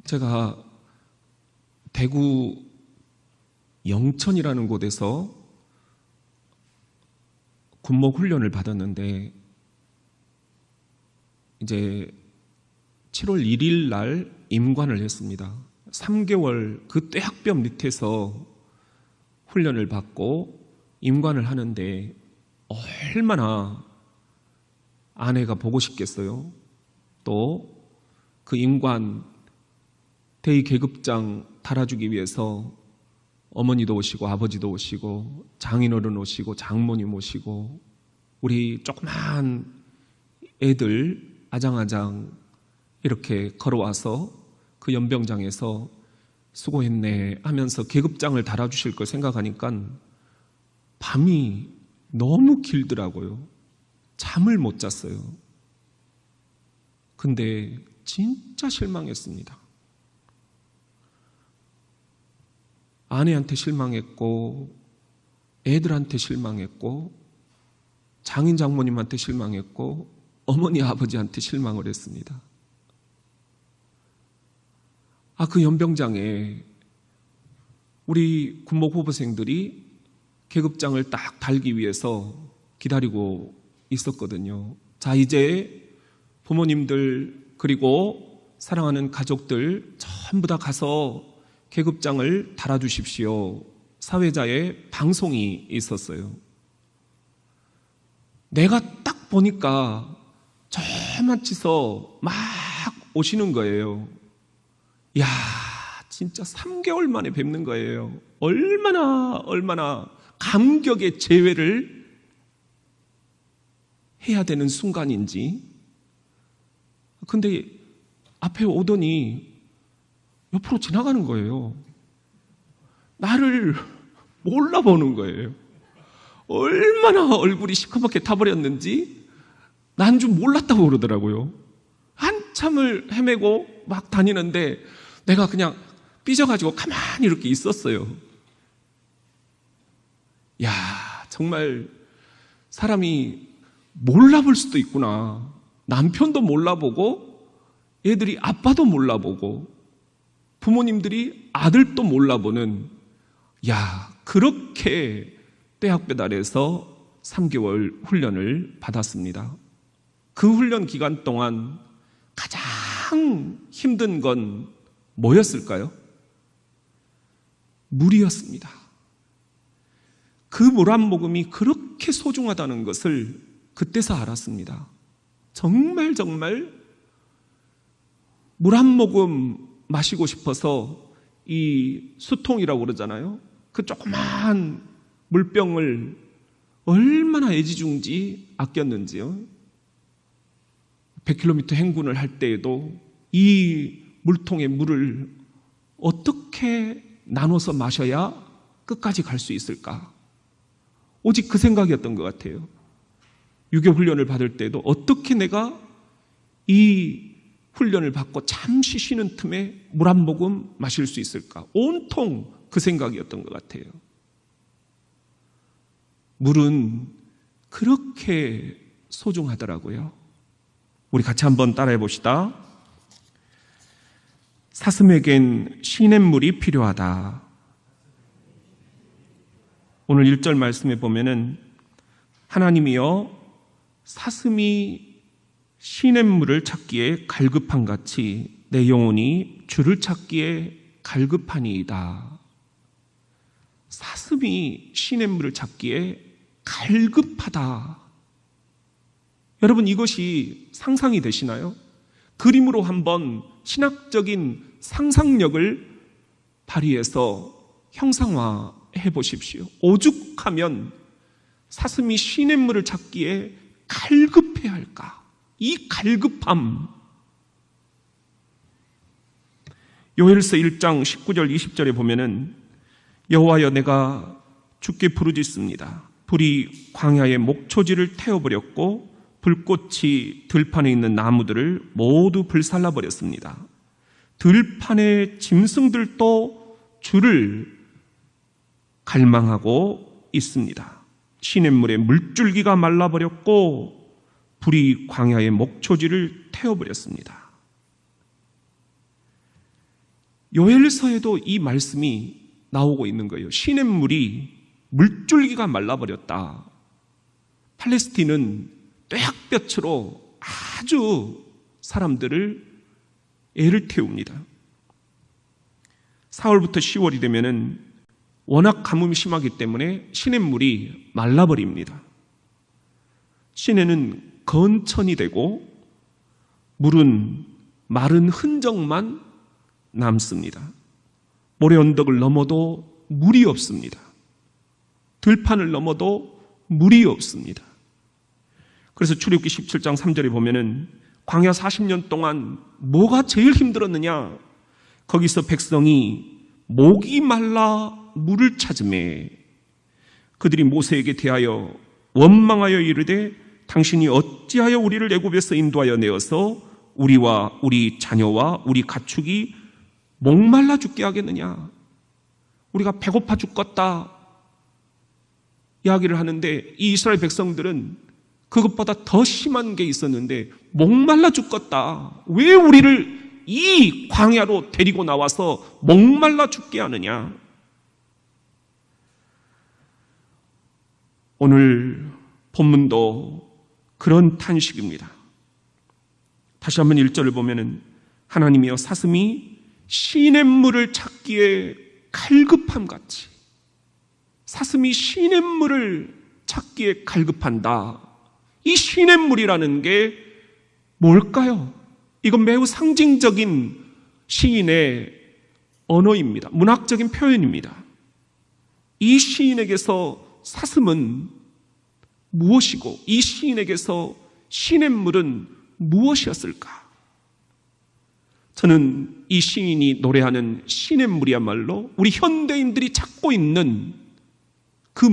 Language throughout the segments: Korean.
제가 대구 영천이라는 곳에서 군목 훈련을 받았는데 이제 7월 1일 날 임관을 했습니다. 3개월 그 떼학볕 밑에서 훈련을 받고 임관을 하는데 얼마나 아내가 보고 싶겠어요. 또 그 임관 대의 계급장 달아주기 위해서 어머니도 오시고 아버지도 오시고 장인어른 오시고 장모님 오시고 우리 조그만 애들 아장아장 이렇게 걸어와서 그 연병장에서 수고했네 하면서 계급장을 달아주실 걸 생각하니까 밤이 너무 길더라고요. 잠을 못 잤어요. 근데 진짜 실망했습니다. 아내한테 실망했고 애들한테 실망했고 장인 장모님한테 실망했고 어머니 아버지한테 실망을 했습니다. 그 연병장에 우리 군목 후보생들이 계급장을 딱 달기 위해서 기다리고 있었거든요. 자, 이제 부모님들 그리고 사랑하는 가족들 전부 다 가서 계급장을 달아주십시오. 사회자의 방송이 있었어요. 내가 딱 보니까 저만치서 막 오시는 거예요. 야, 진짜 3개월 만에 뵙는 거예요. 얼마나 감격의 재회를 해야 되는 순간인지. 근데 앞에 오더니 옆으로 지나가는 거예요. 나를 몰라보는 거예요. 얼마나 얼굴이 시커멓게 타버렸는지 난 좀 몰랐다고 그러더라고요. 한참을 헤매고 막 다니는데 내가 그냥 삐져가지고 가만히 이렇게 있었어요. 야, 정말 사람이 몰라볼 수도 있구나. 남편도 몰라보고 애들이 아빠도 몰라보고 부모님들이 아들도 몰라보는, 야, 그렇게 떼학볕 아래서 3개월 훈련을 받았습니다. 그 훈련 기간 동안 가장 힘든 건 뭐였을까요? 물이었습니다. 그 물 한 모금이 그렇게 소중하다는 것을 그때서 알았습니다. 정말 물 한 모금 마시고 싶어서 이 수통이라고 그러잖아요. 그 조그만 물병을 얼마나 애지중지 아꼈는지요. 100km 행군을 할 때에도 이 물통의 물을 어떻게 나눠서 마셔야 끝까지 갈 수 있을까? 오직 그 생각이었던 것 같아요. 유교 훈련을 받을 때도 어떻게 내가 이 훈련을 받고 잠시 쉬는 틈에 물 한 모금 마실 수 있을까? 온통 그 생각이었던 것 같아요. 물은 그렇게 소중하더라고요. 우리 같이 한번 따라해 봅시다. 사슴에겐 시냇물이 필요하다. 오늘 1절 말씀에 보면은 하나님이여 사슴이 시냇물을 찾기에 갈급한 같이 내 영혼이 주를 찾기에 갈급하니이다. 사슴이 시냇물을 찾기에 갈급하다. 여러분, 이것이 상상이 되시나요? 그림으로 한번 신학적인 상상력을 발휘해서 형상화해 보십시오. 오죽하면 사슴이 시냇물을 찾기에 갈급해야 할까? 이 갈급함. 요엘서 1장 19절 20절에 보면은 여호와여 내가 주께 부르짖습니다. 불이 광야의 목초지를 태워버렸고 불꽃이 들판에 있는 나무들을 모두 불살라버렸습니다. 들판의 짐승들도 주를 갈망하고 있습니다. 시냇물의 물줄기가 말라버렸고 불이 광야의 목초지를 태워버렸습니다. 요엘서에도 이 말씀이 나오고 있는 거예요. 시냇물이 물줄기가 말라버렸다. 팔레스틴은 뙤약볕으로 아주 사람들을 애를 태웁니다. 4월부터 10월이 되면은 워낙 가뭄이 심하기 때문에 시냇물이 말라버립니다. 시내는 건천이 되고 물은 마른 흔적만 남습니다. 모래 언덕을 넘어도 물이 없습니다. 들판을 넘어도 물이 없습니다. 그래서 출애굽기 17장 3절에 보면은 광야 40년 동안 뭐가 제일 힘들었느냐? 거기서 백성이 목이 말라 물을 찾으매 그들이 모세에게 대하여 원망하여 이르되 당신이 어찌하여 우리를 애굽에서 인도하여 내어서 우리와 우리 자녀와 우리 가축이 목말라 죽게 하겠느냐? 우리가 배고파 죽겠다 이야기를 하는데 이 이스라엘 백성들은 그것보다 더 심한 게 있었는데 목말라 죽겠다. 왜 우리를 이 광야로 데리고 나와서 목말라 죽게 하느냐? 오늘 본문도 그런 탄식입니다. 다시 한번 1절을 보면은 하나님이여 사슴이 시냇물을 찾기에 갈급함같이 사슴이 시냇물을 찾기에 갈급한다. 이 시냇물이라는 게 뭘까요? 이건 매우 상징적인 시인의 언어입니다. 문학적인 표현입니다. 이 시인에게서 사슴은 무엇이고 이 시인에게서 시냇물은 무엇이었을까? 저는 이 시인이 노래하는 시냇물이야말로 우리 현대인들이 찾고 있는 그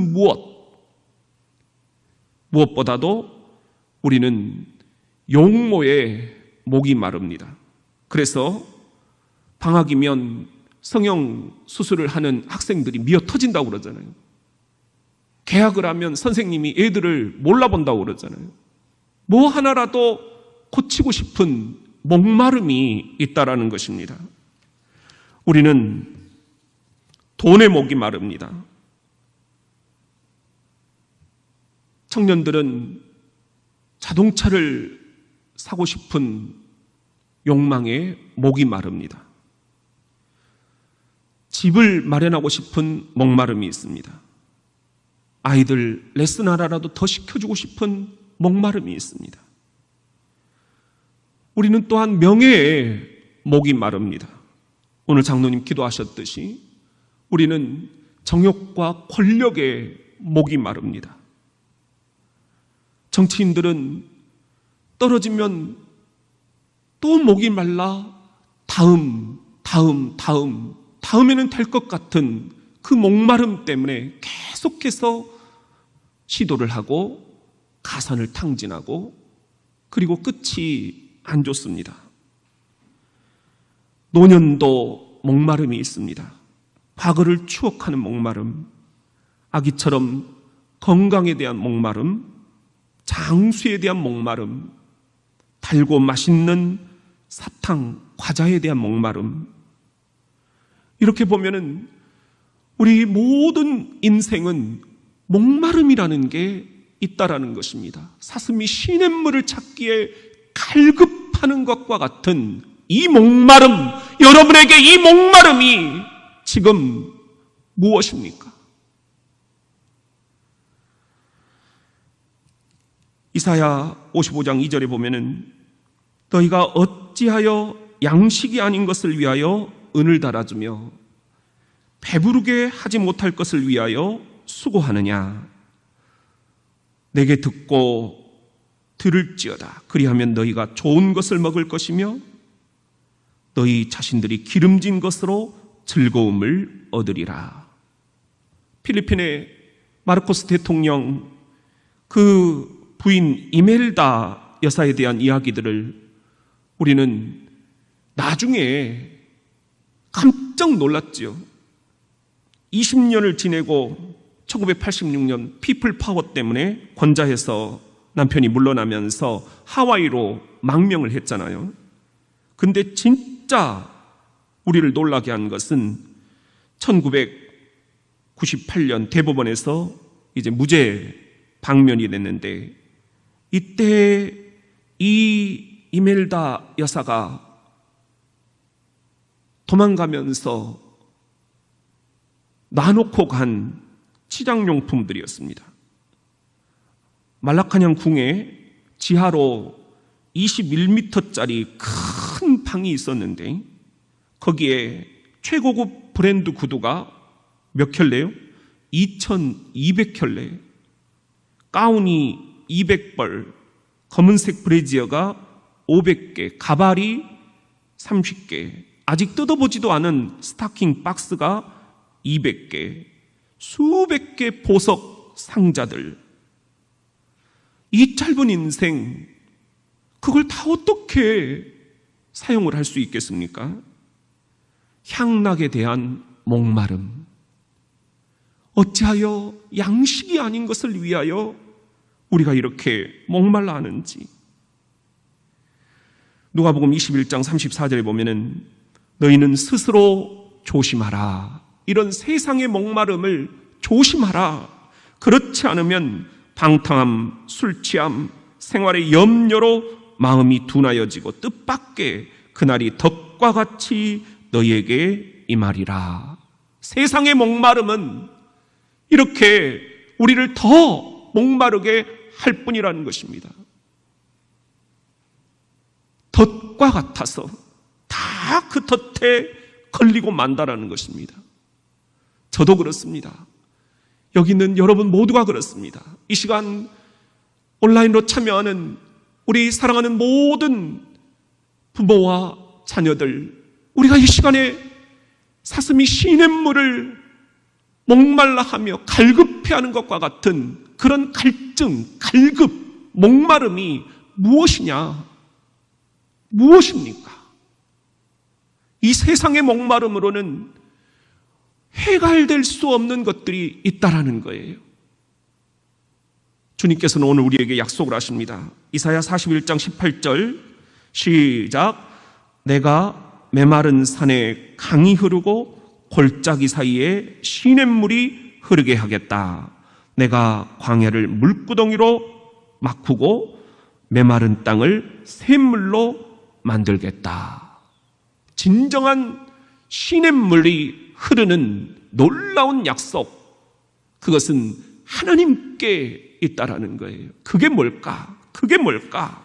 무엇보다도 우리는 용모에 목이 마릅니다. 그래서 방학이면 성형 수술을 하는 학생들이 미어 터진다고 그러잖아요. 개학을 하면 선생님이 애들을 몰라본다고 그러잖아요. 뭐 하나라도 고치고 싶은 목마름이 있다라는 것입니다. 우리는 돈에 목이 마릅니다. 청년들은 자동차를 사고 싶은 욕망에 목이 마릅니다. 집을 마련하고 싶은 목마름이 있습니다. 아이들 레슨 하나라도 더 시켜주고 싶은 목마름이 있습니다. 우리는 또한 명예에 목이 마릅니다. 오늘 장로님 기도하셨듯이 우리는 정욕과 권력에 목이 마릅니다. 정치인들은 떨어지면 또 목이 말라 다음에는 될 것 같은 그 목마름 때문에 계속해서 시도를 하고 가산을 탕진하고 그리고 끝이 안 좋습니다. 노년도 목마름이 있습니다. 과거를 추억하는 목마름, 아기처럼 건강에 대한 목마름, 장수에 대한 목마름, 달고 맛있는 사탕, 과자에 대한 목마름. 이렇게 보면은 우리 모든 인생은 목마름이라는 게 있다라는 것입니다. 사슴이 시냇물을 찾기에 갈급하는 것과 같은 이 목마름, 여러분에게 이 목마름이 지금 무엇입니까? 이사야 55장 2절에 보면은 너희가 어찌하여 양식이 아닌 것을 위하여 은을 달아주며 배부르게 하지 못할 것을 위하여 수고하느냐? 내게 듣고 들을지어다. 그리하면 너희가 좋은 것을 먹을 것이며 너희 자신들이 기름진 것으로 즐거움을 얻으리라. 필리핀의 마르코스 대통령 그 부인 이멜다 여사에 대한 이야기들을 우리는 나중에 깜짝 놀랐지요. 20년을 지내고 1986년 피플 파워 때문에 권좌해서 남편이 물러나면서 하와이로 망명을 했잖아요. 근데 진짜 우리를 놀라게 한 것은 1998년 대법원에서 이제 무죄 방면이 됐는데, 이때 이 이멜다 여사가 도망가면서 놔놓고 간 치장용품들이었습니다. 말라카냥 궁에 지하로 21m짜리 큰 방이 있었는데, 거기에 최고급 브랜드 구두가 몇 켤레요? 2200켤레, 가운이 200벌, 검은색 브래지어가 500개, 가발이 30개, 아직 뜯어보지도 않은 스타킹 박스가 200개, 수백 개 보석 상자들. 이 짧은 인생, 그걸 다 어떻게 사용을 할 수 있겠습니까? 향락에 대한 목마름. 어찌하여 양식이 아닌 것을 위하여 우리가 이렇게 목말라 하는지. 누가복음 21장 34절에 보면은 너희는 스스로 조심하라. 이런 세상의 목마름을 조심하라. 그렇지 않으면 방탕함, 술취함, 생활의 염려로 마음이 둔하여지고 뜻밖의 그날이 덕과 같이 너희에게 임하리라. 세상의 목마름은 이렇게 우리를 더 목마르게 할 뿐이라는 것입니다. 덫과 같아서 다 그 덫에 걸리고 만다라는 것입니다. 저도 그렇습니다. 여기 있는 여러분 모두가 그렇습니다. 이 시간 온라인으로 참여하는 우리 사랑하는 모든 부모와 자녀들, 우리가 이 시간에 사슴이 시냇물을 목말라 하며 갈급해하는 것과 같은 그런 갈증, 갈급, 목마름이 무엇이냐? 무엇입니까? 이 세상의 목마름으로는 해결될 수 없는 것들이 있다라는 거예요. 주님께서는 오늘 우리에게 약속을 하십니다. 이사야 41장 18절 시작. 내가 메마른 산에 강이 흐르고 골짜기 사이에 시냇물이 흐르게 하겠다. 내가 광야를 물구덩이로 막고 메마른 땅을 샘물로 만들겠다. 진정한 시냇물이 흐르는 놀라운 약속, 그것은 하나님께 있다라는 거예요. 그게 뭘까? 그게 뭘까?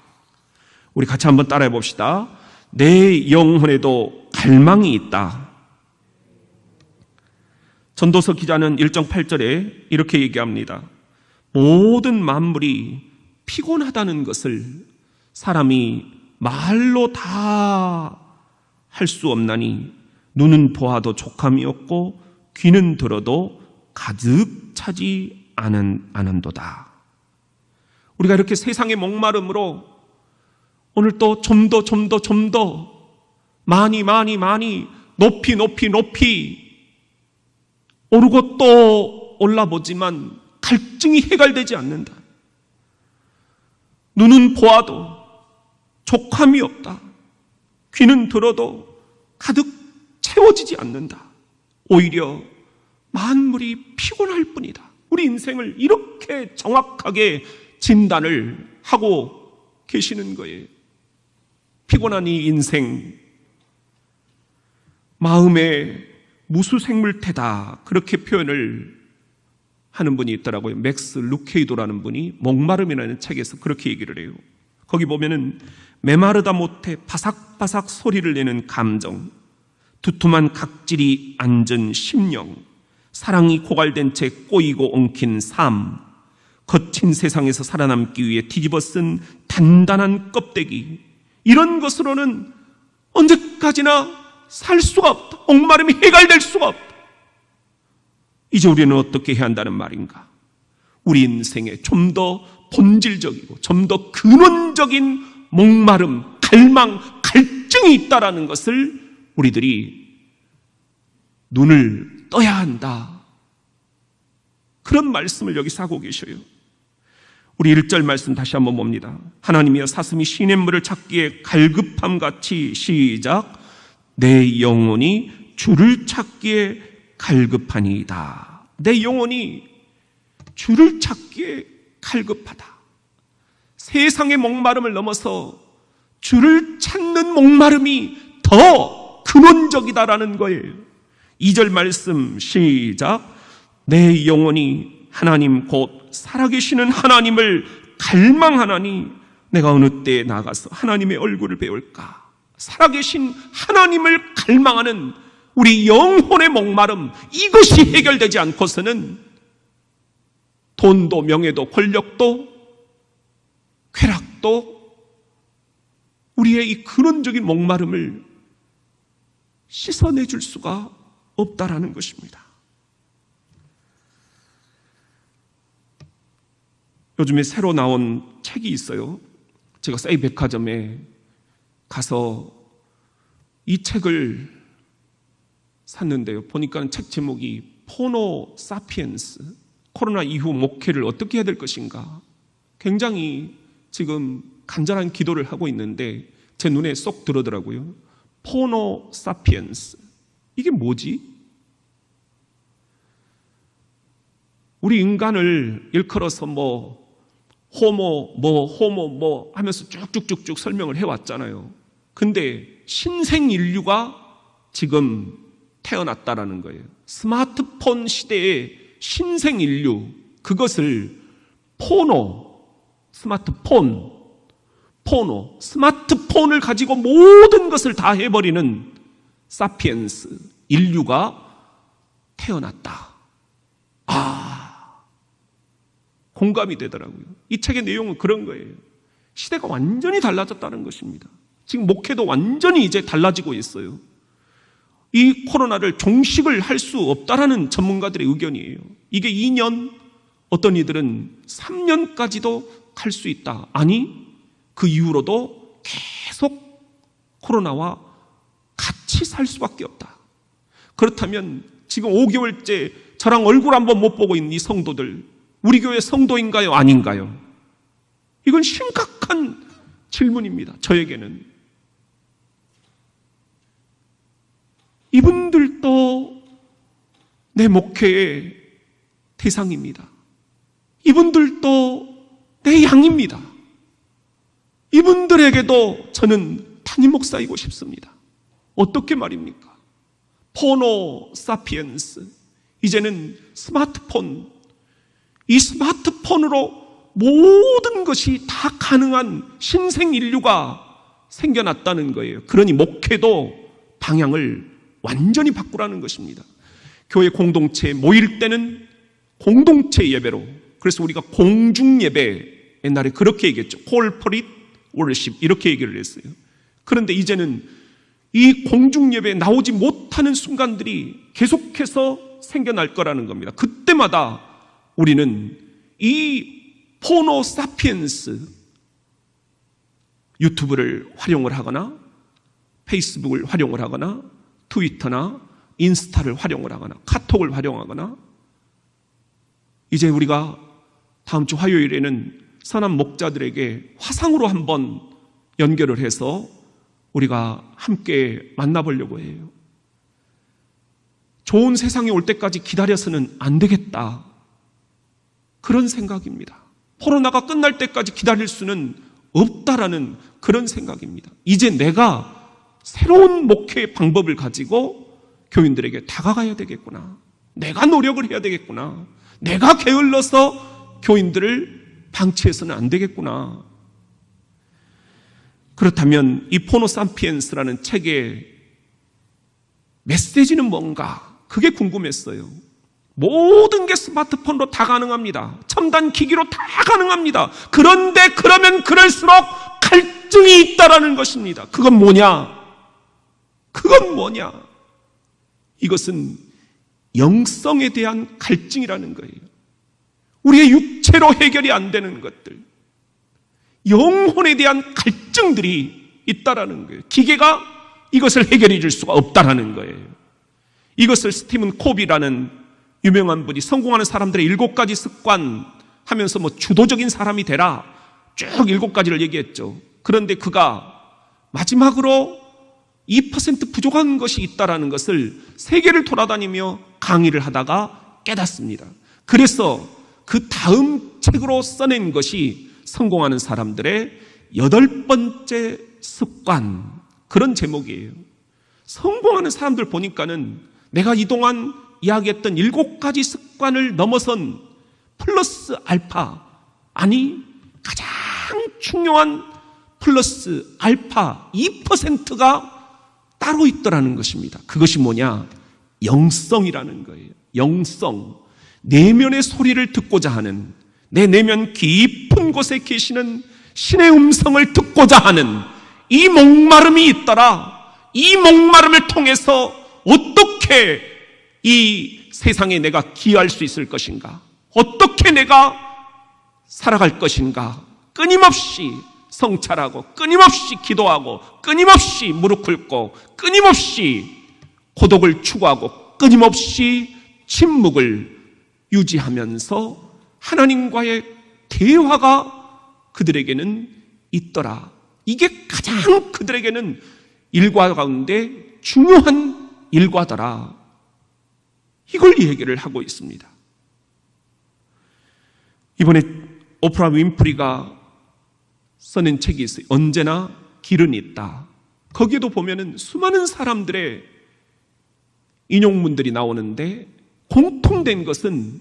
우리 같이 한번 따라해 봅시다. 내 영혼에도 갈망이 있다. 전도서 기자는 1장 8절에 이렇게 얘기합니다. 모든 만물이 피곤하다는 것을 사람이 말로 다 할 수 없나니 눈은 보아도 족함이 없고 귀는 들어도 가득 차지 않은도다. 우리가 이렇게 세상의 목마름으로 오늘 또 좀 더 많이 높이 오르고 또 올라보지만 갈증이 해결되지 않는다. 눈은 보아도 족함이 없다. 귀는 들어도 가득 채워지지 않는다. 오히려 만물이 피곤할 뿐이다. 우리 인생을 이렇게 정확하게 진단을 하고 계시는 거예요. 피곤한 이 인생, 마음의 무수생물태다, 그렇게 표현을 하는 분이 있더라고요. 맥스 루케이도라는 분이 목마름이라는 책에서 그렇게 얘기를 해요. 거기 보면은 메마르다 못해 바삭바삭 소리를 내는 감정, 두툼한 각질이 앉은 심령, 사랑이 고갈된 채 꼬이고 엉킨 삶, 거친 세상에서 살아남기 위해 뒤집어 쓴 단단한 껍데기, 이런 것으로는 언제까지나 살 수가 없다. 목마름이 해결될 수가 없다. 이제 우리는 어떻게 해야 한다는 말인가? 우리 인생에 좀 더 본질적이고 좀 더 근원적인 목마름, 갈망, 갈증이 있다라는 것을 우리들이 눈을 떠야 한다. 그런 말씀을 여기서 하고 계셔요. 우리 1절 말씀 다시 한번 봅니다. 하나님이여 사슴이 시냇물을 찾기에 갈급함같이 시작. 내 영혼이 주를 찾기에 갈급하니이다. 내 영혼이 주를 찾기에 갈급하다. 세상의 목마름을 넘어서 주를 찾는 목마름이 더 근원적이다라는 거예요. 2절 말씀 시작. 내 영혼이 하나님 곧 살아계시는 하나님을 갈망하나니 내가 어느 때에 나가서 하나님의 얼굴을 배울까. 살아계신 하나님을 갈망하는 우리 영혼의 목마름, 이것이 해결되지 않고서는 돈도 명예도 권력도 쾌락도 우리의 이 근원적인 목마름을 씻어내줄 수가 없다라는 것입니다. 요즘에 새로 나온 책이 있어요. 제가 싸이 백화점에 가서 이 책을 샀는데요. 보니까 책 제목이 포노 사피엔스, 코로나 이후 목회를 어떻게 해야 될 것인가. 굉장히 지금 간절한 기도를 하고 있는데 제 눈에 쏙 들어오더라고요. 포노 사피엔스. 이게 뭐지? 우리 인간을 일컬어서 호모 하면서 쭉쭉쭉쭉 설명을 해왔잖아요. 근데 신생 인류가 지금 태어났다라는 거예요. 스마트폰 시대의 신생 인류, 그것을 스마트폰을 가지고 모든 것을 다 해버리는 사피엔스, 인류가 태어났다. 공감이 되더라고요. 이 책의 내용은 그런 거예요. 시대가 완전히 달라졌다는 것입니다. 지금 목회도 완전히 이제 달라지고 있어요. 이 코로나를 종식을 할 수 없다라는 전문가들의 의견이에요. 이게 2년, 어떤 이들은 3년까지도 갈 수 있다. 아니, 그 이후로도 계속 코로나와 같이 살 수밖에 없다. 그렇다면 지금 5개월째 저랑 얼굴 한번 못 보고 있는 이 성도들, 우리 교회 성도인가요? 아닌가요? 이건 심각한 질문입니다. 저에게는. 이분들도 내 목회의 대상입니다. 이분들도 내 양입니다. 이분들에게도 저는 담임 목사이고 싶습니다. 어떻게 말입니까? 포노 사피엔스, 이제는 스마트폰, 이 스마트폰으로 모든 것이 다 가능한 신생 인류가 생겨났다는 거예요. 그러니 목회도 방향을 완전히 바꾸라는 것입니다. 교회 공동체에 모일 때는 공동체 예배로, 그래서 우리가 공중 예배, 옛날에 그렇게 얘기했죠. corporate worship, 이렇게 얘기를 했어요. 그런데 이제는 이 공중 예배에 나오지 못하는 순간들이 계속해서 생겨날 거라는 겁니다. 그때마다 우리는 이 포노 사피엔스, 유튜브를 활용을 하거나 페이스북을 활용을 하거나 트위터나 인스타를 활용을 하거나 카톡을 활용하거나, 이제 우리가 다음 주 화요일에는 선한 목자들에게 화상으로 한번 연결을 해서 우리가 함께 만나보려고 해요. 좋은 세상이 올 때까지 기다려서는 안 되겠다, 그런 생각입니다. 코로나가 끝날 때까지 기다릴 수는 없다라는 그런 생각입니다. 이제 내가 새로운 목회의 방법을 가지고 교인들에게 다가가야 되겠구나. 내가 노력을 해야 되겠구나. 내가 게을러서 교인들을 방치해서는 안 되겠구나. 그렇다면 이 포노 사피엔스라는 책의 메시지는 뭔가, 그게 궁금했어요. 모든 게 스마트폰으로 다 가능합니다. 첨단 기기로 다 가능합니다. 그런데 그러면 그럴수록 갈증이 있다라는 것입니다. 그건 뭐냐? 이것은 영성에 대한 갈증이라는 거예요. 우리의 육체로 해결이 안 되는 것들, 영혼에 대한 갈증들이 있다라는 거예요. 기계가 이것을 해결해 줄 수가 없다라는 거예요. 이것을 스티븐 코비라는 유명한 분이 성공하는 사람들의 7가지 습관 하면서 주도적인 사람이 되라, 쭉 7가지를 얘기했죠. 그런데 그가 마지막으로 2% 부족한 것이 있다는 것을 세계를 돌아다니며 강의를 하다가 깨닫습니다. 그래서 그 다음 책으로 써낸 것이 성공하는 사람들의 8번째 습관, 그런 제목이에요. 성공하는 사람들 보니까는 내가 이동안 이야기했던 7가지 습관을 넘어선 플러스 알파, 아니 가장 중요한 플러스 알파 2%가 따로 있더라는 것입니다. 그것이 뭐냐? 영성이라는 거예요. 영성. 내면의 소리를 듣고자 하는, 내 내면 깊은 곳에 계시는 신의 음성을 듣고자 하는 이 목마름이 있더라. 이 목마름을 통해서 어떻게 이 세상에 내가 기여할 수 있을 것인가? 어떻게 내가 살아갈 것인가? 끊임없이 성찰하고, 끊임없이 기도하고, 끊임없이 무릎 꿇고, 끊임없이 고독을 추구하고, 끊임없이 침묵을 유지하면서 하나님과의 대화가 그들에게는 있더라. 이게 가장 그들에게는 일과 가운데 중요한 일과더라. 이걸 얘기를 하고 있습니다. 이번에 오프라 윈프리가 써낸 책이 있어요. 언제나 길은 있다. 거기에도 보면은 수많은 사람들의 인용문들이 나오는데 공통된 것은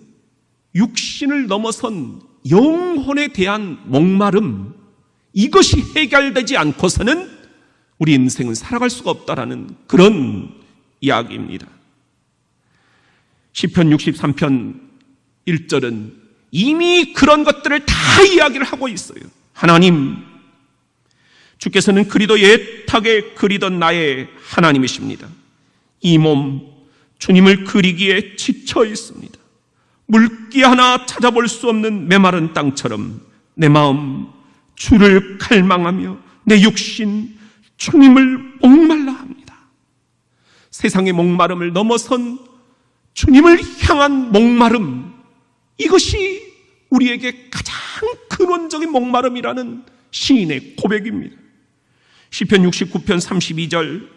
육신을 넘어선 영혼에 대한 목마름, 이것이 해결되지 않고서는 우리 인생은 살아갈 수가 없다라는 그런 이야기입니다. 시편 63편 1절은 이미 그런 것들을 다 이야기를 하고 있어요. 하나님, 주께서는 그리도 애타게 그리던 나의 하나님이십니다. 이 몸 주님을 그리기에 지쳐 있습니다. 물기 하나 찾아볼 수 없는 메마른 땅처럼 내 마음 주를 갈망하며 내 육신 주님을 목말라 합니다. 세상의 목마름을 넘어선 주님을 향한 목마름, 이것이 우리에게 가장 근원적인 목마름이라는 시인의 고백입니다. 시편 69편 32절,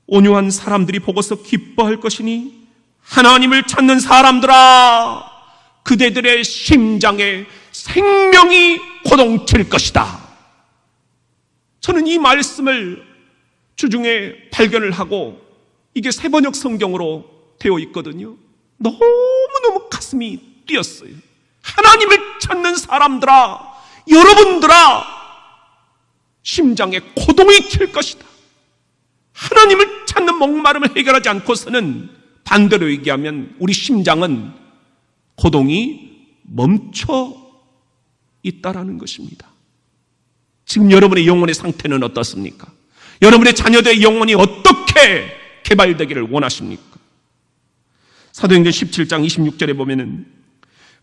온유한 사람들이 보고서 기뻐할 것이니 하나님을 찾는 사람들아, 그대들의 심장에 생명이 고동칠 것이다. 저는 이 말씀을 주중에 발견을 하고 이게 세번역 성경으로 되어 있거든요. 너무너무 가슴이 뛰었어요. 하나님을 찾는 사람들아, 여러분들아, 심장에 고동이 칠 것이다. 하나님을 찾는 목마름을 해결하지 않고서는 반대로 얘기하면 우리 심장은 고동이 멈춰 있다라는 것입니다. 지금 여러분의 영혼의 상태는 어떻습니까? 여러분의 자녀들의 영혼이 어떻게 개발되기를 원하십니까? 사도행전 17장 26절에 보면은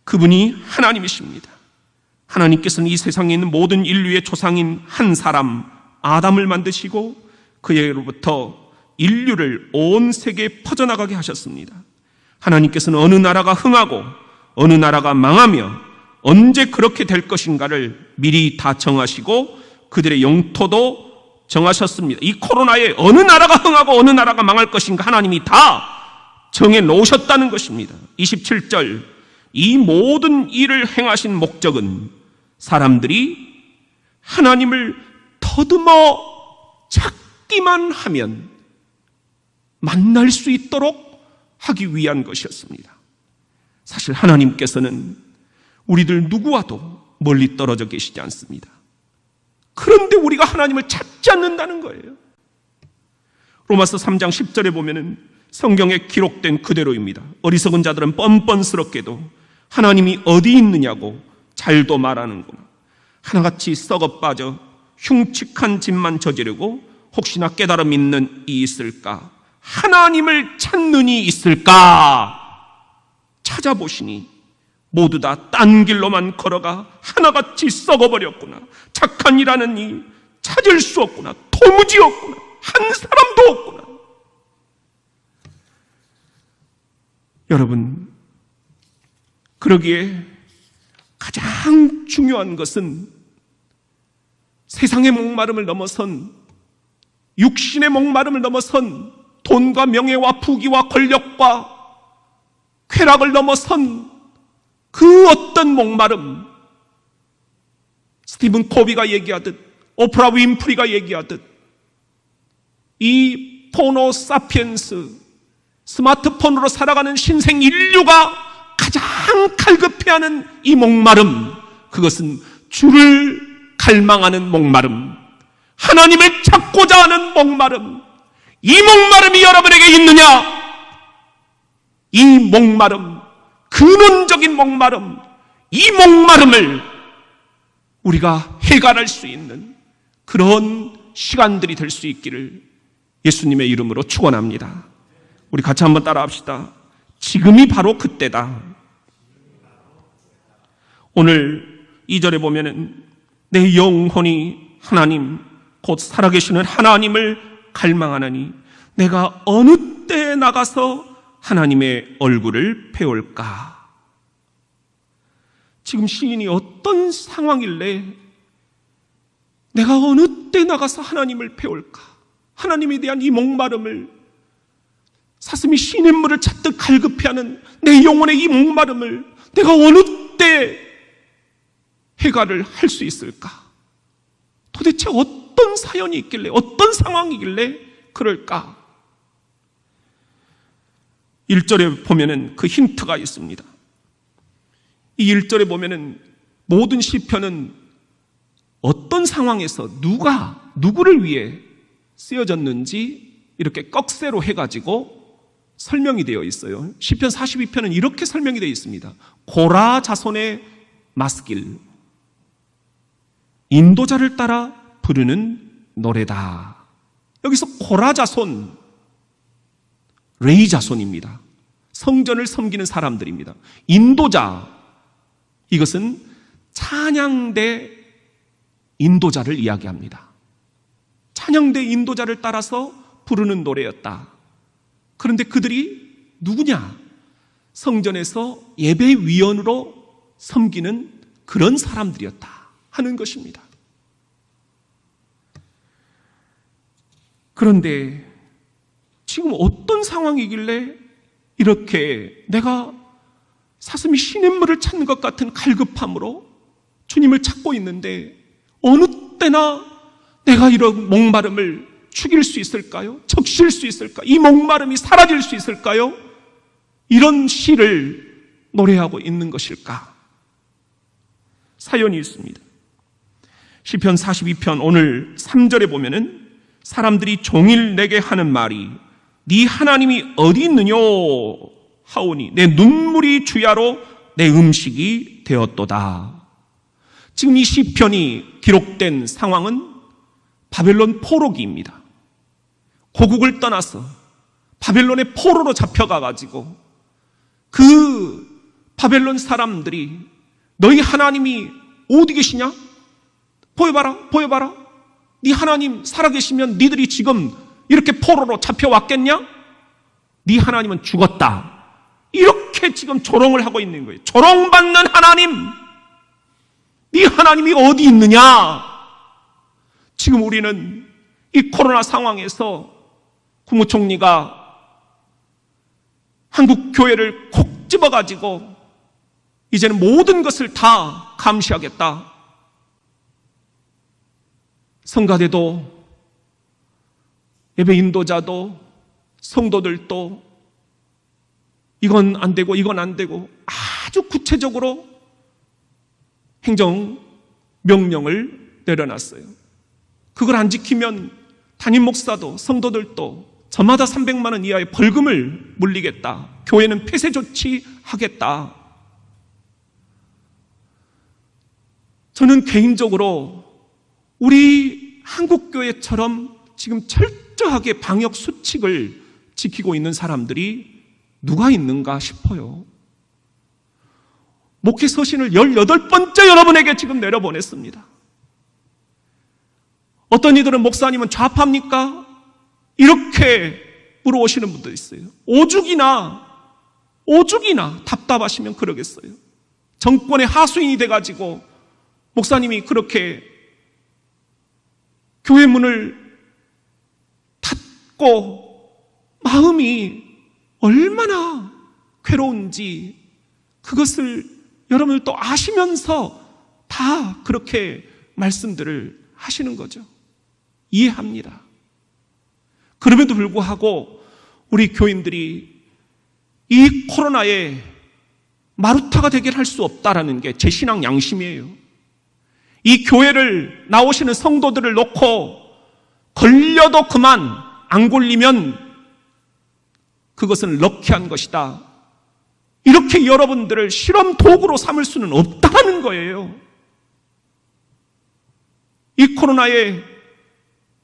그분이 하나님이십니다. 하나님께서는 이 세상에 있는 모든 인류의 조상인 한 사람 아담을 만드시고 그에게로부터 인류를 온 세계에 퍼져나가게 하셨습니다. 하나님께서는 어느 나라가 흥하고 어느 나라가 망하며 언제 그렇게 될 것인가를 미리 다 정하시고 그들의 영토도 정하셨습니다. 이 코로나에 어느 나라가 흥하고 어느 나라가 망할 것인가 하나님이 다 정해 놓으셨다는 것입니다. 27절, 이 모든 일을 행하신 목적은 사람들이 하나님을 더듬어 찾기만 하면 만날 수 있도록 하기 위한 것이었습니다. 사실 하나님께서는 우리들 누구와도 멀리 떨어져 계시지 않습니다. 그런데 우리가 하나님을 찾지 않는다는 거예요. 로마서 3장 10절에 보면은 성경에 기록된 그대로입니다. 어리석은 자들은 뻔뻔스럽게도 하나님이 어디 있느냐고 잘도 말하는구나. 하나같이 썩어 빠져 흉측한 짓만 저지르고 혹시나 깨달음 있는 이 있을까? 하나님을 찾는 이 있을까? 찾아보시니 모두 다 딴 길로만 걸어가 하나같이 썩어버렸구나. 착한 이라는 이 찾을 수 없구나. 도무지 없구나. 한 사람도 없구나. 여러분, 그러기에 가장 중요한 것은 세상의 목마름을 넘어선 육신의 목마름을 넘어선 돈과 명예와 부귀와 권력과 쾌락을 넘어선 그 어떤 목마름, 스티븐 코비가 얘기하듯, 오프라 윈프리가 얘기하듯, 이 포노 사피엔스, 스마트폰으로 살아가는 신생 인류가 가장 갈급해하는 이 목마름, 그것은 주를 갈망하는 목마름, 하나님을 찾고자 하는 목마름. 이 목마름이 여러분에게 있느냐? 이 목마름, 근원적인 목마름, 이 목마름을 우리가 해결할 수 있는 그런 시간들이 될 수 있기를 예수님의 이름으로 축원합니다. 우리 같이 한번 따라합시다. 지금이 바로 그때다. 오늘 2절에 보면은 내 영혼이 하나님 곧 살아계시는 하나님을 갈망하느니 내가 어느 때에 나가서 하나님의 얼굴을 배울까? 지금 시인이 어떤 상황일래 내가 어느 때 나가서 하나님을 배울까? 하나님에 대한 이 목마름을, 사슴이 시냇물을 찾듯 갈급해하는 내 영혼의 이 목마름을 내가 어느 때 해결을 할 수 있을까? 도대체 어떤 사연이 있길래, 어떤 상황이길래 그럴까? 1절에 보면은 그 힌트가 있습니다. 이 1절에 보면은 모든 시편은 어떤 상황에서 누구를 위해 쓰여졌는지 이렇게 꺽쇠로 해가지고 설명이 되어 있어요. 시편 42편은 이렇게 설명이 되어 있습니다. 고라 자손의 마스길, 인도자를 따라 부르는 노래다. 여기서 고라 자손, 레위 자손입니다. 성전을 섬기는 사람들입니다. 인도자, 이것은 찬양대 인도자를 이야기합니다. 찬양대 인도자를 따라서 부르는 노래였다. 그런데 그들이 누구냐? 성전에서 예배위원으로 섬기는 그런 사람들이었다 하는 것입니다. 그런데 지금 어떤 상황이길래 이렇게 내가 사슴이 시냇물을 찾는 것 같은 갈급함으로 주님을 찾고 있는데 어느 때나 내가 이런 목마름을 죽일 수 있을까요? 적실 수 있을까? 이 목마름이 사라질 수 있을까요? 이런 시를 노래하고 있는 것일까? 사연이 있습니다. 시편 42편 오늘 3절에 보면은 사람들이 종일 내게 하는 말이 네 하나님이 어디 있느뇨 하오니 내 눈물이 주야로 내 음식이 되었도다. 지금 이 시편이 기록된 상황은 바벨론 포로기입니다. 고국을 떠나서 바벨론의 포로로 잡혀가가지고 그 바벨론 사람들이 너희 하나님이 어디 계시냐? 보여봐라. 네 하나님 살아계시면 니들이 지금 이렇게 포로로 잡혀왔겠냐? 네 하나님은 죽었다. 이렇게 지금 조롱을 하고 있는 거예요. 조롱받는 하나님, 네 하나님이 어디 있느냐? 지금 우리는 이 코로나 상황에서 국무총리가 한국 교회를 콕 집어가지고 이제는 모든 것을 다 감시하겠다. 성가대도 예배 인도자도 성도들도 이건 안 되고 이건 안 되고 아주 구체적으로 행정 명령을 내려놨어요. 그걸 안 지키면 담임 목사도 성도들도 저마다 300만 원 이하의 벌금을 물리겠다. 교회는 폐쇄 조치하겠다. 저는 개인적으로 우리 한국교회처럼 지금 철저하게 방역 수칙을 지키고 있는 사람들이 누가 있는가 싶어요. 목회 서신을 18번째 여러분에게 지금 내려보냈습니다. 어떤 이들은 목사님은 좌파입니까? 이렇게 물어오시는 분도 있어요. 오죽이나 답답하시면 그러겠어요. 정권의 하수인이 돼가지고 목사님이 그렇게 교회 문을 듣고 마음이 얼마나 괴로운지 그것을 여러분들도 아시면서 다 그렇게 말씀들을 하시는 거죠. 이해합니다. 그럼에도 불구하고 우리 교인들이 이 코로나에 마루타가 되게 할 수 없다라는 게 제 신앙 양심이에요. 이 교회를 나오시는 성도들을 놓고 걸려도 그만, 안 걸리면 그것은 럭키한 것이다. 이렇게 여러분들을 실험 도구로 삼을 수는 없다는 거예요. 이 코로나에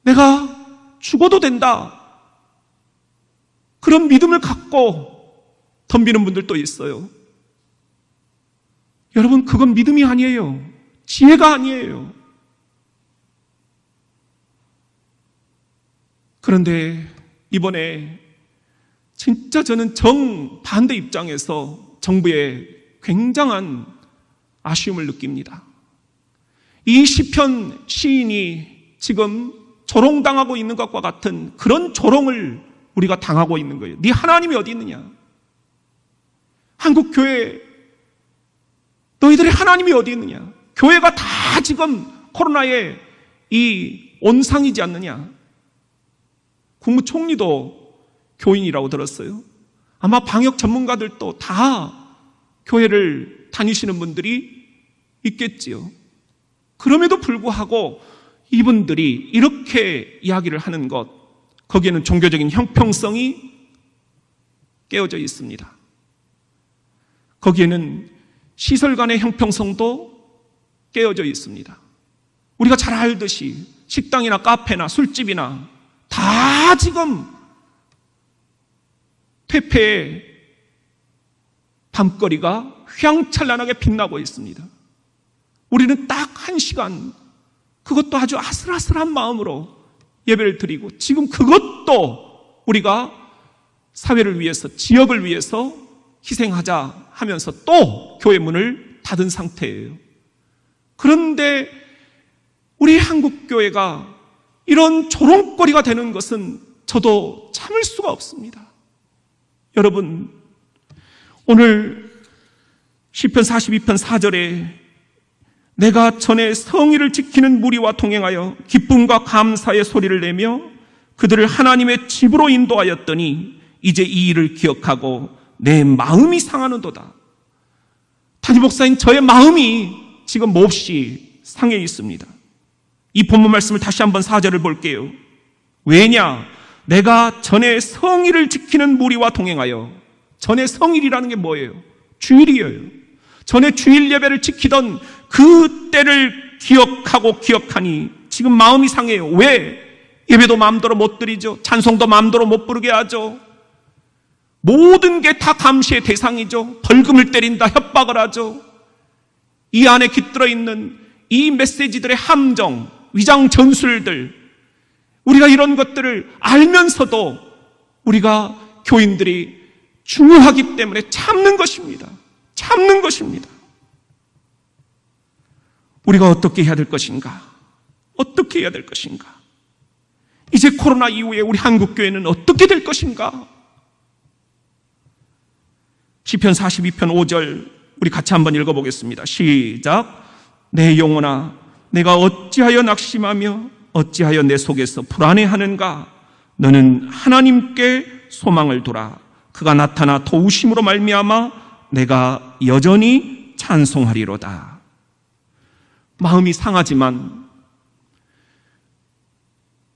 내가 죽어도 된다. 그런 믿음을 갖고 덤비는 분들도 있어요. 여러분, 그건 믿음이 아니에요. 지혜가 아니에요. 그런데 이번에 진짜 저는 정반대 입장에서 정부에 굉장한 아쉬움을 느낍니다. 이 시편 시인이 지금 조롱당하고 있는 것과 같은 그런 조롱을 우리가 당하고 있는 거예요. 네 하나님이 어디 있느냐? 한국 교회 너희들의 하나님이 어디 있느냐? 교회가 다 지금 코로나의 이 온상이지 않느냐? 국무총리도 교인이라고 들었어요. 아마 방역 전문가들도 다 교회를 다니시는 분들이 있겠지요. 그럼에도 불구하고 이분들이 이렇게 이야기를 하는 것, 거기에는 종교적인 형평성이 깨어져 있습니다. 거기에는 시설 간의 형평성도 깨어져 있습니다. 우리가 잘 알듯이 식당이나 카페나 술집이나 다 지금 퇴폐의 밤거리가 휘황찬란하게 빛나고 있습니다. 우리는 딱 1시간, 그것도 아주 아슬아슬한 마음으로 예배를 드리고 지금 그것도 우리가 사회를 위해서, 지역을 위해서 희생하자 하면서 또 교회 문을 닫은 상태예요. 그런데 우리 한국교회가 이런 조롱거리가 되는 것은 저도 참을 수가 없습니다. 여러분, 오늘 시편 42편 4절에 내가 전에 성의를 지키는 무리와 동행하여 기쁨과 감사의 소리를 내며 그들을 하나님의 집으로 인도하였더니 이제 이 일을 기억하고 내 마음이 상하는도다. 담임 목사님, 저의 마음이 지금 몹시 상해 있습니다. 이 본문 말씀을 다시 한번 4절을 볼게요. 왜냐? 내가 전에 성일을 지키는 무리와 동행하여. 전에 성일이라는 게 뭐예요? 주일이에요. 전에 주일 예배를 지키던 그 때를 기억하니 지금 마음이 상해요. 왜? 예배도 마음대로 못 드리죠. 찬송도 마음대로 못 부르게 하죠. 모든 게 다 감시의 대상이죠. 벌금을 때린다, 협박을 하죠. 이 안에 깃들어 있는 이 메시지들의 함정, 위장 전술들, 우리가 이런 것들을 알면서도 우리가 교인들이 중요하기 때문에 참는 것입니다. 참는 것입니다. 우리가 어떻게 해야 될 것인가? 어떻게 해야 될 것인가? 이제 코로나 이후에 우리 한국교회는 어떻게 될 것인가? 시편 42편 5절 우리 같이 한번 읽어보겠습니다. 시작. 내 영혼아, 내가 어찌하여 낙심하며 어찌하여 내 속에서 불안해하는가? 너는 하나님께 소망을 두라. 그가 나타나 도우심으로 말미암아 내가 여전히 찬송하리로다. 마음이 상하지만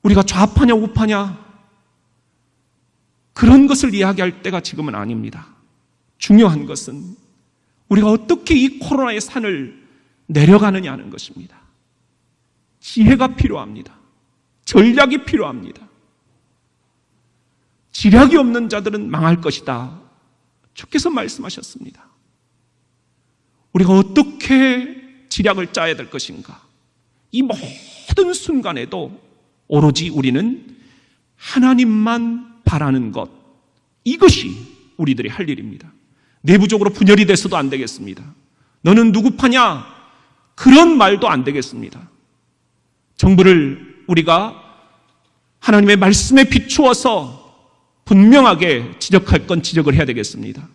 우리가 좌파냐 우파냐 그런 것을 이야기할 때가 지금은 아닙니다. 중요한 것은 우리가 어떻게 이 코로나의 산을 내려가느냐 하는 것입니다. 지혜가 필요합니다. 전략이 필요합니다. 지략이 없는 자들은 망할 것이다. 주께서 말씀하셨습니다. 우리가 어떻게 지략을 짜야 될 것인가? 이 모든 순간에도 오로지 우리는 하나님만 바라는 것, 이것이 우리들이 할 일입니다. 내부적으로 분열이 돼서도 안 되겠습니다. 너는 누구 파냐? 그런 말도 안 되겠습니다. 정부를 우리가 하나님의 말씀에 비추어서 분명하게 지적할 건 지적을 해야 되겠습니다.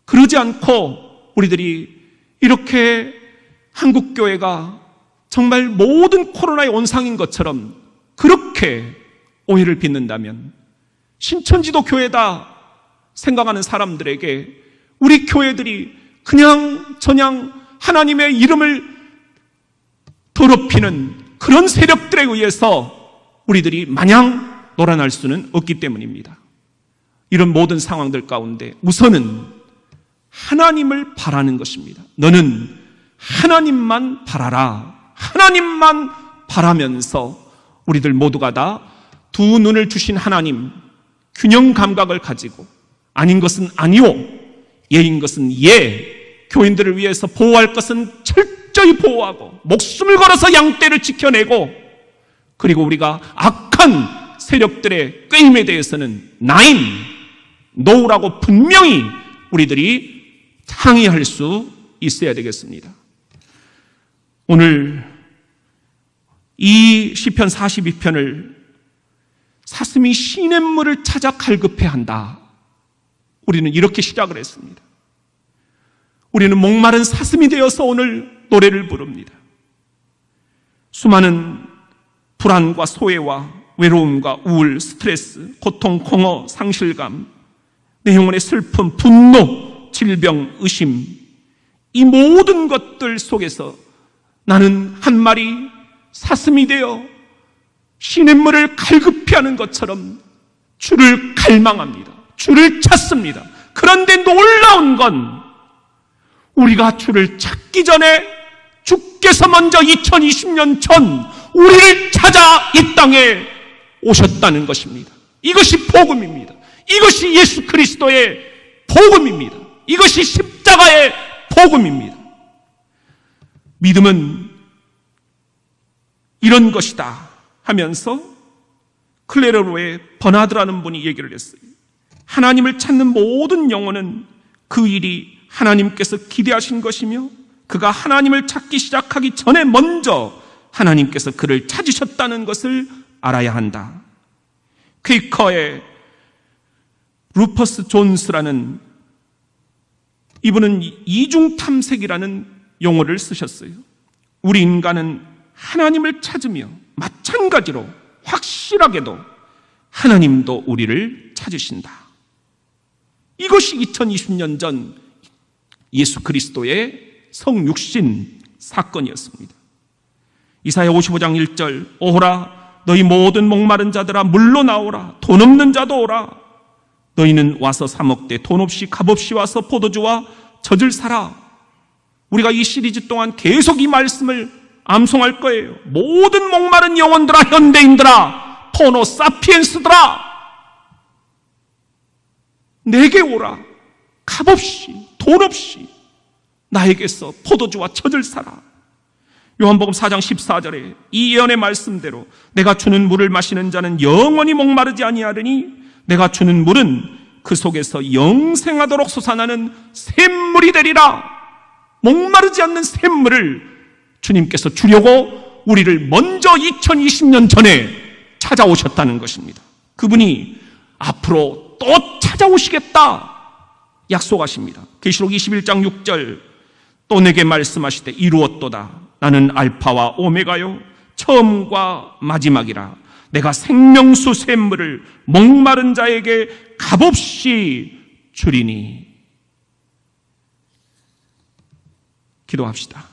그러지 않고 우리들이 이렇게 한국교회가 정말 모든 코로나의 온상인 것처럼 그렇게 오해를 빚는다면 신천지도 교회다 생각하는 사람들에게 우리 교회들이 그냥 저냥 하나님의 이름을 더럽히는 그런 세력들에 의해서 우리들이 마냥 놀아날 수는 없기 때문입니다. 이런 모든 상황들 가운데 우선은 하나님을 바라는 것입니다. 너는 하나님만 바라라. 하나님만 바라면서 우리들 모두가 다 두 눈을 주신 하나님, 균형 감각을 가지고 아닌 것은 아니오, 예인 것은 예, 교인들을 위해서 보호할 것은 철저히 보호하고 목숨을 걸어서 양떼를 지켜내고, 그리고 우리가 악한 세력들의 꾀임에 대해서는 나인, 노라고 분명히 우리들이 항의할 수 있어야 되겠습니다. 오늘 이 시편 42편을 사슴이 시냇물을 찾아 갈급해 한다. 우리는 이렇게 시작을 했습니다. 우리는 목마른 사슴이 되어서 오늘 노래를 부릅니다. 수많은 불안과 소외와 외로움과 우울, 스트레스, 고통, 공허, 상실감, 내 영혼의 슬픔, 분노, 질병, 의심, 이 모든 것들 속에서 나는 한 마리 사슴이 되어 시냇물을 갈급히 하는 것처럼 주를 갈망합니다. 주를 찾습니다. 그런데 놀라운 건 우리가 주를 찾기 전에 주께서 먼저 2020년 전 우리를 찾아 이 땅에 오셨다는 것입니다. 이것이 복음입니다. 이것이 예수 그리스도의 복음입니다. 이것이 십자가의 복음입니다. 믿음은 이런 것이다 하면서 클레르로의 버나드라는 분이 얘기를 했어요. 하나님을 찾는 모든 영혼은 그 일이 하나님께서 기대하신 것이며 그가 하나님을 찾기 시작하기 전에 먼저 하나님께서 그를 찾으셨다는 것을 알아야 한다. 퀘이커의 루퍼스 존스라는 이분은 이중탐색이라는 용어를 쓰셨어요. 우리 인간은 하나님을 찾으며 마찬가지로 확실하게도 하나님도 우리를 찾으신다. 이것이 2020년 전 예수 그리스도의 성육신 사건이었습니다. 이사야 55장 1절 오호라 너희 모든 목마른 자들아 물로 나오라 돈 없는 자도 오라 너희는 와서 사 먹되 돈 없이 값 없이 와서 포도주와 젖을 사라. 우리가 이 시리즈 동안 계속 이 말씀을 암송할 거예요. 모든 목마른 영혼들아, 현대인들아, 포노 사피엔스들아, 내게 오라. 값없이 돈 없이 나에게서 포도주와 젖을 사라. 요한복음 4장 14절에 이 예언의 말씀대로 내가 주는 물을 마시는 자는 영원히 목마르지 아니하리니 내가 주는 물은 그 속에서 영생하도록 솟아나는 샘물이 되리라. 목마르지 않는 샘물을 주님께서 주려고 우리를 먼저 2020년 전에 찾아오셨다는 것입니다. 그분이 앞으로 또 찾아오시겠다 약속하십니다. 계시록 21장 6절 또 내게 말씀하시되 이루었도다. 나는 알파와 오메가요 처음과 마지막이라. 내가 생명수 샘물을 목마른 자에게 값없이 주리니. 기도합시다.